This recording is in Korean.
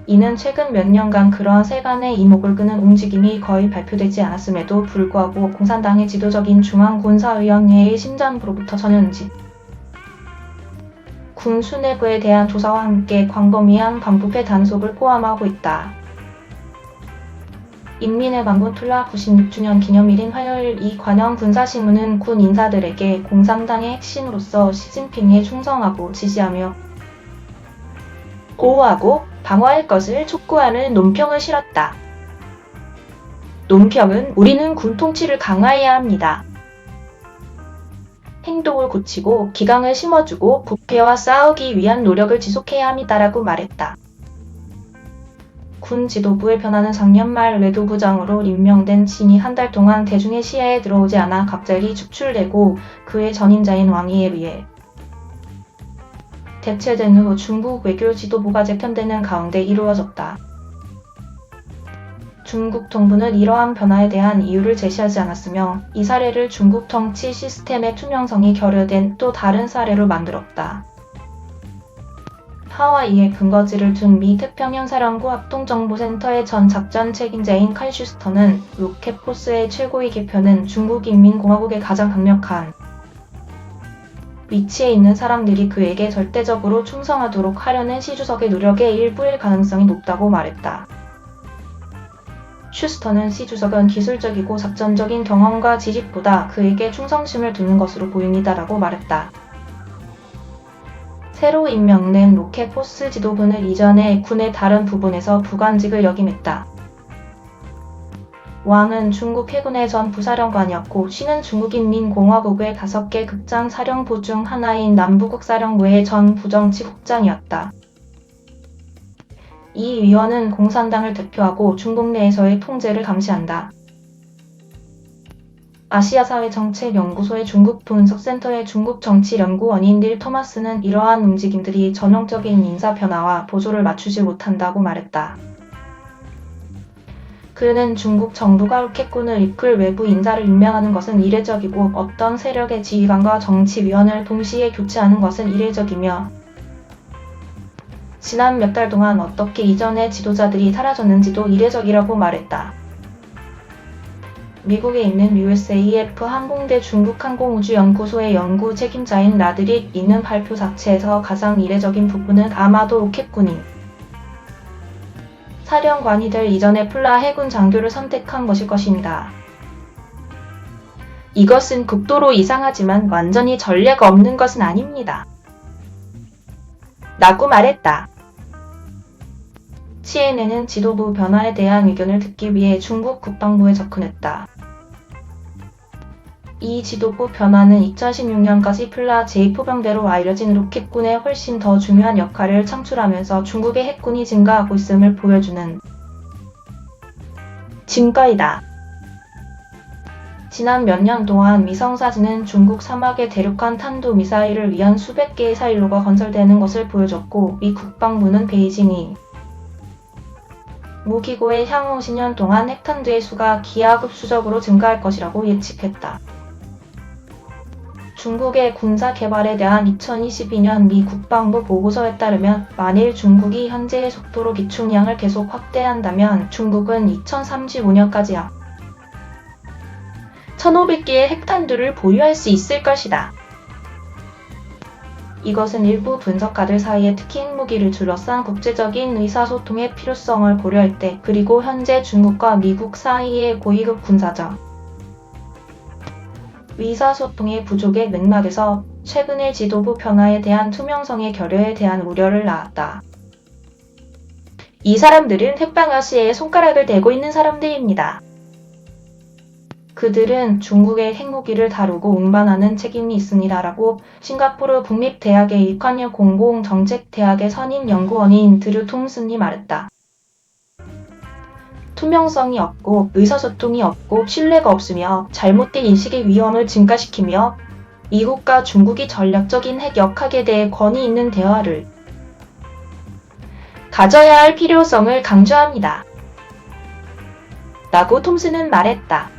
이는 최근 몇 년간 그러한 세간의 이목을 끄는 움직임이 거의 발표되지 않았음에도 불구하고 공산당의 지도적인 중앙군사위원회의 심장부로부터 전현직 군 수뇌부에 대한 조사와 함께 광범위한 반부패 단속을 포함하고 있다. 인민해방군 투라 96주년 기념일인 화요일 이 관영 군사신문은 군 인사들에게 공산당의 핵심으로서 시진핑에 충성하고 지지하며 보호하고 방어할 것을 촉구하는 논평을 실었다. 논평은 우리는 군 통치를 강화해야 합니다. 행동을 고치고 기강을 심어주고 부패와 싸우기 위한 노력을 지속해야 합니다라고 말했다. 군 지도부의 변화는 작년 말 외교부장으로 임명된 친이 한 달 동안 대중의 시야에 들어오지 않아 갑자기 축출되고 그의 전임자인 왕이에 의해 대체된 후 중국 외교 지도부가 재편되는 가운데 이루어졌다. 중국 정부는 이러한 변화에 대한 이유를 제시하지 않았으며 이 사례를 중국 정치 시스템의 투명성이 결여된 또 다른 사례로 만들었다. 하와이에 근거지를 둔 미 태평양 사령부 합동정보센터의 전 작전 책임자인 칼 슈스터는 로켓포스의 최고위 계표는 중국인민공화국의 가장 강력한 위치에 있는 사람들이 그에게 절대적으로 충성하도록 하려는 시 주석의 노력의 일부일 가능성이 높다고 말했다. 슈스터는 시 주석은 기술적이고 작전적인 경험과 지식보다 그에게 충성심을 두는 것으로 보입니다라고 말했다. 새로 임명된 로켓포스 지도부는 이전에 군의 다른 부분에서 부관직을 역임했다. 왕은 중국 해군의 전 부사령관이었고 시는 중국인민공화국의 5개 극장 사령부 중 하나인 남부국 사령부의 전 부정치국장이었다. 이 위원은 공산당을 대표하고 중국 내에서의 통제를 감시한다. 아시아사회정책연구소의 중국분석센터의 중국정치연구원인 닐 토마스는 이러한 움직임들이 전형적인 인사 변화와 보조를 맞추지 못한다고 말했다. 그는 중국 정부가 로켓군을 이끌 외부 인사를 임명하는 것은 이례적이고 어떤 세력의 지휘관과 정치위원을 동시에 교체하는 것은 이례적이며 지난 몇 달 동안 어떻게 이전의 지도자들이 사라졌는지도 이례적이라고 말했다. 미국에 있는 USAF 항공대 중국항공우주연구소의 연구 책임자인 라드릿 이는 발표 자체에서 가장 이례적인 부분은 아마도 로켓군인 사령관이 될 이전의 플라 해군 장교를 선택한 것일 것입니다. 이것은 극도로 이상하지만 완전히 전례가 없는 것은 아닙니다. 라고 말했다. CNN은 지도부 변화에 대한 의견을 듣기 위해 중국 국방부에 접근했다. 이 지도부 변화는 2016년까지 플라 제2포병대로 알려진 로켓군의 훨씬 더 중요한 역할을 창출하면서 중국의 핵군이 증가하고 있음을 보여주는 증거이다. 지난 몇 년 동안 위성사진은 중국 사막에 대륙간 탄도미사일을 위한 수백 개의 사일로가 건설되는 것을 보여줬고 미 국방부는 베이징이 무기고의 향후 10년 동안 핵탄두의 수가 기하급수적으로 증가할 것이라고 예측했다. 중국의 군사 개발에 대한 2022년 미 국방부 보고서에 따르면 만일 중국이 현재의 속도로 비축량을 계속 확대한다면 중국은 2035년까지 약 1,500개의 핵탄두를 보유할 수 있을 것이다. 이것은 일부 분석가들 사이에 특히 핵무기를 둘러싼 국제적인 의사소통의 필요성을 고려할 때 그리고 현재 중국과 미국 사이의 고위급 군사적 의사소통의 부족의 맥락에서 최근의 지도부 변화에 대한 투명성의 결여에 대한 우려를 낳았다. 이 사람들은 핵방아시에 손가락을 대고 있는 사람들입니다. 그들은 중국의 핵무기를 다루고 운반하는 책임이 있습니다라고 싱가포르 국립대학의 이칸유 공공정책대학의 선임연구원인 드류 톰슨이 말했다. 투명성이 없고 의사소통이 없고 신뢰가 없으며 잘못된 인식의 위험을 증가시키며 미국과 중국이 전략적인 핵 역학에 대해 권위 있는 대화를 가져야 할 필요성을 강조합니다. 라고 톰슨은 말했다.